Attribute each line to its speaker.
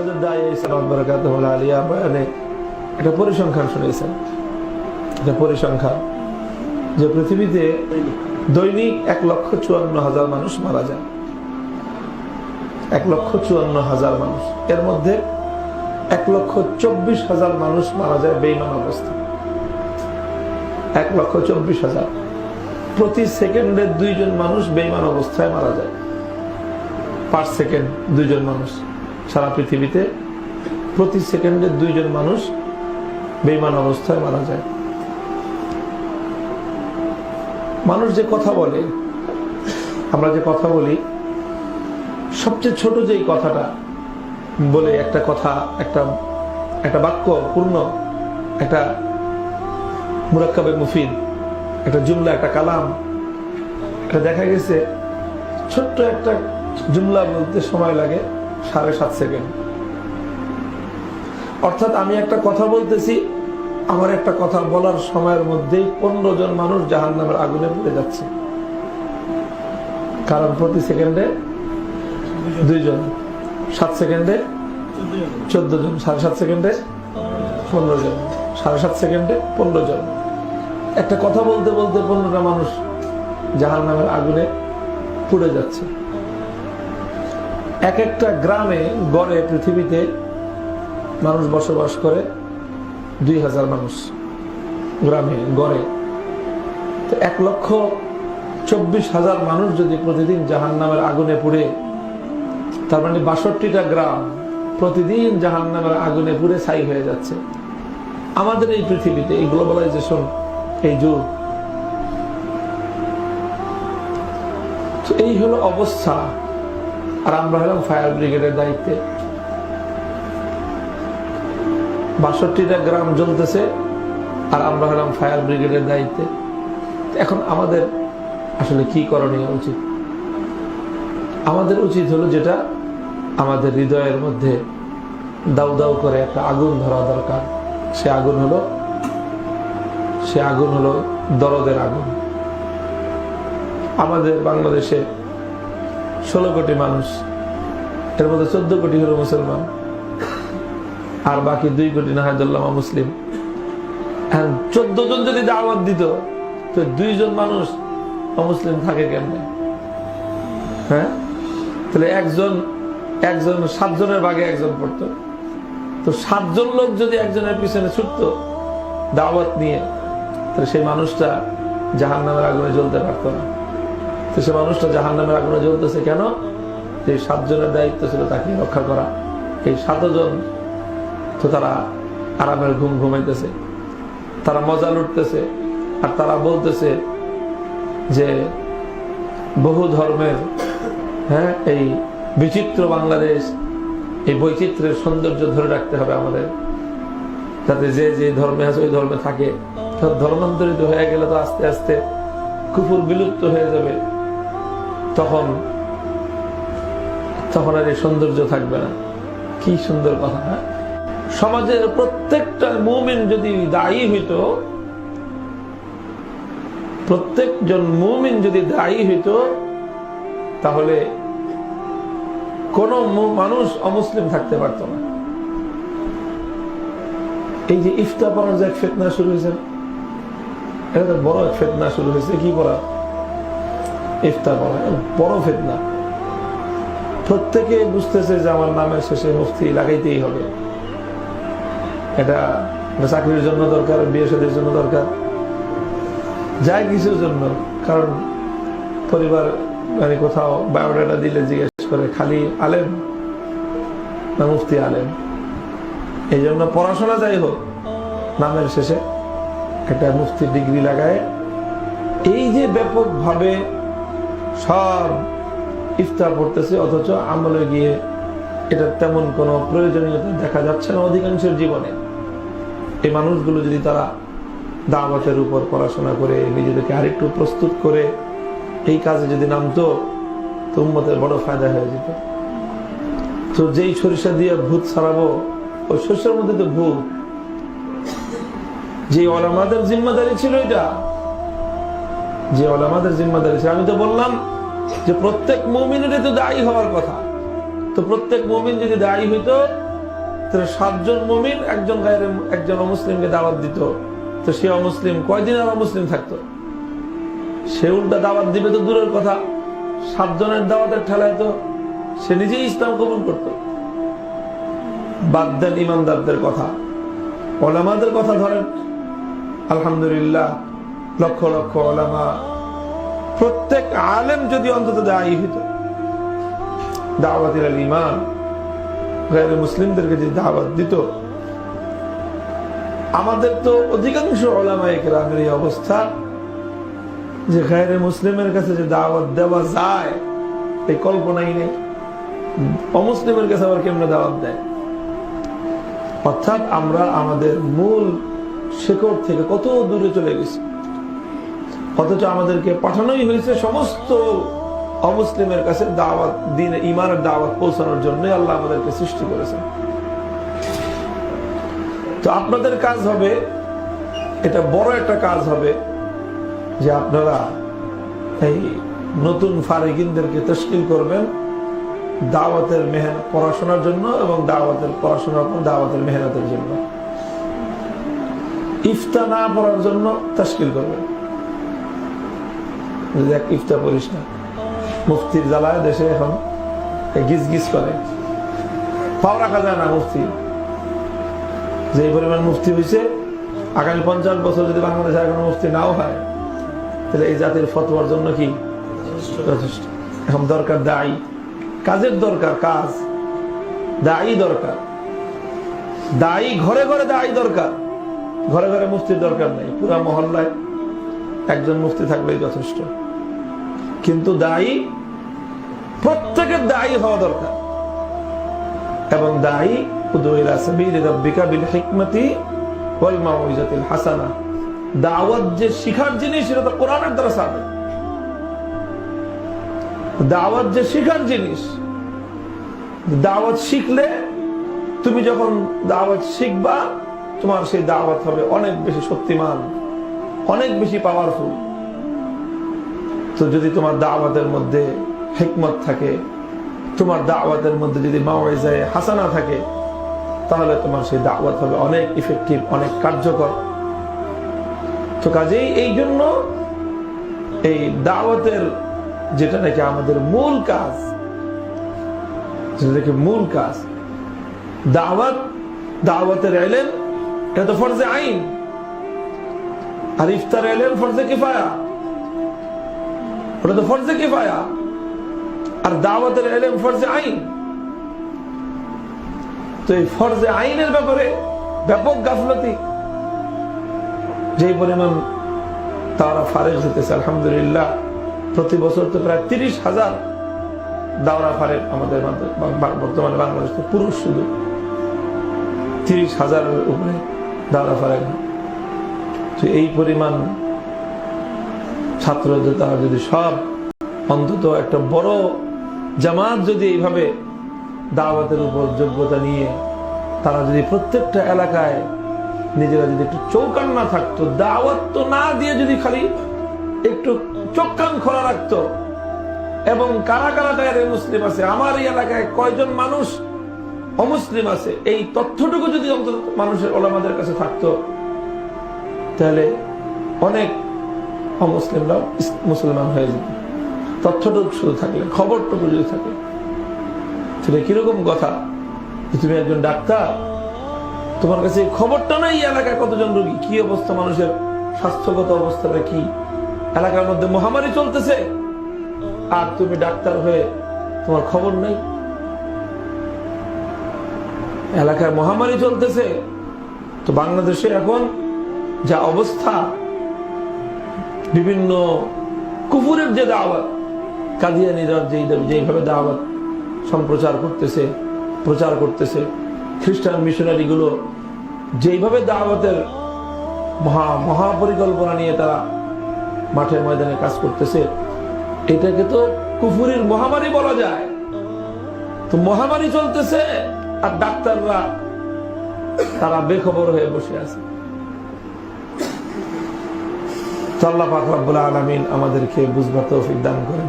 Speaker 1: হযরত দাঈ ইসলাম বারাকাতুহু আলিয়া বয়ানে একটা পরিসংখ্যান শুনেছেন। এটা পরিসংখ্যান যে পৃথিবীতে দৈনিক 1,54,000 মানুষ মারা যায়। 1,54,000 মানুষ, এর মধ্যে 1,24,000 মানুষ মারা যায় বেঈমান অবস্থায়। 1,24,000। প্রতি সেকেন্ডে 2 জন মানুষ বেঈমান অবস্থায় মারা যায়। পার সেকেন্ড 2 জন মানুষ। সারা পৃথিবীতে প্রতি সেকেন্ডে 2 জন মানুষ বেঈমান অবস্থায় মারা যায়। মানুষ যে কথা বলে, আমরা যে কথা বলি, সবচেয়ে ছোট যেই কথাটা বলে একটা কথা, একটা বাক্য পূর্ণ, একটা মুরাক্কাবে মুফিদ, একটা জুমলা, একটা কালাম, এটা দেখা গেছে ছোট্ট একটা জুমলা বলতে সময় লাগে 7.5 সেকেন্ড। অর্থাৎ আমি একটা কথা বলতেছি, আমার একটা কথা বলার সময়ের মধ্যেই 15 জন মানুষ জাহান্নামের আগুনে পুড়ে যাচ্ছে। কারণ প্রতি সেকেন্ডে 2 জন, 7 সেকেন্ডে 14 জন, 7.5 সেকেন্ডে 15 জন, 7.5 সেকেন্ডে 15 জন। একটা কথা বলতে বলতে 15টা মানুষ জাহান্নামের আগুনে পুড়ে যাচ্ছে। এক একটা গ্রামে গড়ে পৃথিবীতে মানুষ বসবাস করে 2,000 মানুষ গ্রামে গড়ে। তো 1,24,000 মানুষ যদি প্রতিদিন জাহান্নামের আগুনে পুড়ে, তার মানে 62টা গ্রাম প্রতিদিন জাহান্নামের আগুনে পুড়ে ছাই হয়ে যাচ্ছে। আমাদের এই পৃথিবীতে, এই গ্লোবালাইজেশন, এই যুগ, তো এই হলো অবস্থা। আর আমরা হলাম ফায়ার ব্রিগেডের দায়িত্বে। 62টা গ্রাম জ্বলতেছে আর আমরা হলাম ফায়ার ব্রিগেডের দায়িত্বে। এখন আমাদের আসলে কি করণীয় উচিত? আমাদের উচিত হলো যেটা আমাদের হৃদয়ের মধ্যে দাউ দাউ করে একটা আগুন ধরা দরকার। সে আগুন হলো দরদের আগুন। আমাদের বাংলাদেশে 16 কোটি মানুষ, এর মধ্যে 14 কোটি হলো মুসলমান, আর বাকি 2 কোটি না হয় দল্লামা মুসলিম। 14 জন যদি দাওয়াত দিত, তো 2 জন মানুষ অমুসলিম থাকে কেমনে? হ্যাঁ, তাহলে একজন 7 জনের ভাগে একজন পড়তো। তো 7 জন লোক যদি একজনের পিছনে ছুটতো দাওয়াত নিয়ে, তাহলে সেই মানুষটা জাহান্নামের আগুনে জ্বলতে পারতো না। তো সে মানুষটা জাহান্নামের আগুনে জ্বলতেছে কেন? যে 7 জনের দায়িত্ব ছিল তাকে রক্ষা করা। এই 7 জন তো তারা আরামের ঘুম ঘুমাইতেছে, তারা মজা লুটতেছে, আর তারা বলতেছে যে বহু ধর্মের, হ্যাঁ, এই বিচিত্র বাংলাদেশ, এই বৈচিত্র্যের সৌন্দর্য ধরে রাখতে হবে আমাদের, যাতে যে যে ধর্মে আছে ওই ধর্মে থাকে। ধর্মান্তরিত হয়ে গেলে তো আস্তে আস্তে কুফর বিলুপ্ত হয়ে যাবে, তখন আর এই সৌন্দর্য থাকবে না। কি সুন্দর কথা! হ্যাঁ, সমাজের প্রত্যেকটা মুমিন যদি দায়ী হইতো, প্রত্যেকজন মুমিন যদি দায়ী হইতো, তাহলে কোন মানুষ অমুসলিম থাকতে পারত না। এই যে ইফতা পড়ার যে এক ফিতনা শুরু হয়েছে, এটা তো বড় এক ফিতনা শুরু হয়েছে। কি পড়া? ইফতা পড়া বড় ফিতনা। প্রত্যেকে বুঝতেছে যে আমার নামের শেষে মুফতি লাগাইতেই হবে। এটা চাকরির জন্য দরকার, বিয়ে শাদীর জন্য দরকার, যাই কিছুর জন্য। কারণ পরিবার মানে কোথাও বায়োডাটা দিলে জিজ্ঞেস করে খালি আলেম না মুফতি আলেম। এই জন্য পড়াশোনা যাই হোক, নামের শেষে একটা মুফতি ডিগ্রি লাগায়। এই যে ব্যাপকভাবে সব ইফতার পড়তেছে, অথচ আমলে গিয়ে এটা তেমন কোনো প্রয়োজনীয়তা দেখা যাচ্ছে না অধিকাংশের জীবনে। এই মানুষগুলো যদি তারা দাওয়াতের উপর পড়াশোনা করে নিজেদেরকে আরেকটু প্রস্তুত করে এই কাজে যদি নামতো, তো উম্মতের বড় ফায়দা হয়ে যেত। তো যেই সরিষা দিয়ে ভূত ছাড়াবো, ওই সরিষার মধ্যে তো ভূত। যে ওলামাদের জিম্মাদারি ছিল, এটা যে ওলামাদের জিম্মাদারি ছিল। আমি তো বললাম যে প্রত্যেক মুমিনের তো দায়ী হওয়ার কথা। তো প্রত্যেক মুমিন যদি দায়ী হইতো, তাহলে 7 জন মুমিন একজন অমুসলিমকে দাওয়াত দিত, তো সে অমুসলিম কয়দিন আর অমুসলিম থাকতো? সে উল্টা দাওয়াত দিবে তো দূরের কথা, 7 জনের দাওয়াতের ঠেলায় তো সে নিজেই ইসলাম কবুল করত। বাদ দেন ইমানদারদের কথা, ওলামাদের কথা ধরেন। আলহামদুলিল্লাহ, লক্ষ লক্ষ ওলামা, প্রত্যেক আলেম যদি অন্তত দায়ী হইত, দাওয়াতিল ঈমান, গায়রে মুসলিমদেরকে যে দাওয়াত দিত। আমাদের তো অধিকাংশ ওলামায়ে কেরামের এই অবস্থা যে গায়রে মুসলিমের কাছে যে দাওয়াত দেওয়া যায় এই কল্পনাই নেই। অমুসলিমের কাছে আবার কেমনে দাওয়াত দেয়? অর্থাৎ আমরা আমাদের মূল শেকড় থেকে কত দূরে চলে গেছি, অথচ আমাদেরকে পাঠানোই হয়েছে সমস্ত অমুসলিমের কাছে দাওয়াত, দ্বীন ঈমানের দাওয়াত পৌঁছানোর জন্য আল্লাহ আমাদেরকে সৃষ্টি করেছেন। তো আপনাদের কাজ হবে, এটা বড় একটা কাজ হবে, যে আপনারা এই নতুন ফারিকিনদেরকে তশকিল করবেন দাওয়াতের মেহনত, পড়াশোনার জন্য এবং দাওয়াতের পড়াশোনার পর দাওয়াতের মেহনতের জন্য। ইফতা না পড়ার জন্য তশকিল করবেন। দেখ, ইফতা পড়িস না, মুফতির জ্বালায় দেশে এখন গিজ গিজ করে, পাও রাখা যায় না। মুফতি যে পরিমাণ মুফতি হয়েছে, আগামী 50 বছর যদি বাংলাদেশে এখন মুফতি নাও হয়, তাহলে এই জাতির ফতোয়ার জন্য কি যথেষ্ট? এখন দরকার দায়ী, কাজের দরকার, কাজ, দায়ী দরকার, দায়ী ঘরে ঘরে দায়ী দরকার। ঘরে ঘরে মুফতির দরকার নেই, পুরা মহল্লায় একজন মুফতি থাকলেই যথেষ্ট। কিন্তু দায়ী, প্রত্যেকের দায়ী হওয়া দরকার। এবং দায়ী উদু ইলা সাবিলি রাব্বিকা বিল হিকমাতি ওয়াল মাউইজাতিল হাসানা। দাওয়াত যে শিখার জিনিস, সেটা তো কোরআনের দ্বারা সাবেক। দাওয়াত যে শিখার জিনিস, দাওয়াত শিখলে তুমি যখন দাওয়াত শিখবা, তোমার সেই দাওয়াত হবে অনেক বেশি শক্তিমান, অনেক বেশি পাওয়ারফুল। তো যদি তোমার দাওয়াতের মধ্যে হিকমত থাকে, তোমার দাওয়াতের মধ্যে যদি মাওয়াইজায়ে হাসানা থাকে, তাহলে তোমার সেই দাওয়াত হবে অনেক ইফেক্টিভ, অনেক কার্যকর। তো কাজেই এই জন্য এই দাওয়াতের যেটা নাকি আমাদের মূল কাজ, যেটা নাকি মূল কাজ, দাওয়াতের ইলম, এটা তো ফরজে আইন। আর ইফতার ইলম ফরজে কিফায়া, ওটা তো ফরজে কিফায়া। আর দাওয়াতের ইলম ফরজে আইন। তো এই ফরজে আইনের ব্যাপারে ব্যাপক গাফলতি, যে পরিমাণ তারা ফারেক হইতেছে। আলহামদুলিল্লাহ, প্রতি বছর তো প্রায় 30,000 দাওরা ফারেক আমাদের বর্তমানে বাংলাদেশে, পুরুষ শুধু 30,000-এর উপরে দাওরা ফারেক। তো এই পরিমাণ ছাত্রদের তারা যদি সব অন্তত একটা বড় জামাত যদি এইভাবে দাওয়াতের উপর যোগ্যতা নিয়ে তারা যদি প্রত্যেকটা এলাকায় নিজেরা যদি একটু চৌকান না থাকতো, দাওয়াত তো না দিয়ে যদি খালি একটু চোখ কান খোলা রাখতো, এবং কারা কারা গায়রে মুসলিম আছে, আমার এই এলাকায় কয়জন মানুষ অমুসলিম আছে, এই তথ্যটুকু যদি অন্তত মানুষের ওলামাদের কাছে থাকতো, তাহলে অনেক অমুসলিমরাও মুসলমান হয়ে যেত। তথ্যটুকু শুধু থাকলে, খবরটুকু যদি থাকে। সেটা কিরকম কথা, তুমি একজন ডাক্তার, তোমার কাছে খবরটা নাই এলাকায় কতজন রোগী, কি অবস্থা, মানুষের স্বাস্থ্যগত অবস্থাটা কি, এলাকার মধ্যে মহামারী চলতেছে, আর তুমি ডাক্তার হয়ে তোমার খবর নেই। এলাকায় মহামারী চলতেছে। তো বাংলাদেশে এখন যা অবস্থা, বিভিন্ন কুফুরের যে দাওয়াত, কাদিয়ানীরা যেইভাবে দাওয়াত সম্প্রচার করতেছে, প্রচার করতেছে, খ্রিস্টান মিশনারি গুলো যেইভাবে দাওয়াতের মহাপরিকল্পনা নিয়ে তারা মাঠে ময়দানে কাজ করতেছে, এটাকে তো কুফুরির মহামারী বলা যায়। তো মহামারী চলতেছে আর ডাক্তাররা তারা বেখবর হয়ে বসে আছে। আল্লাহ পাক রব্বুল আলামিন আমাদেরকে বুঝবার তৌফিক দান করেন।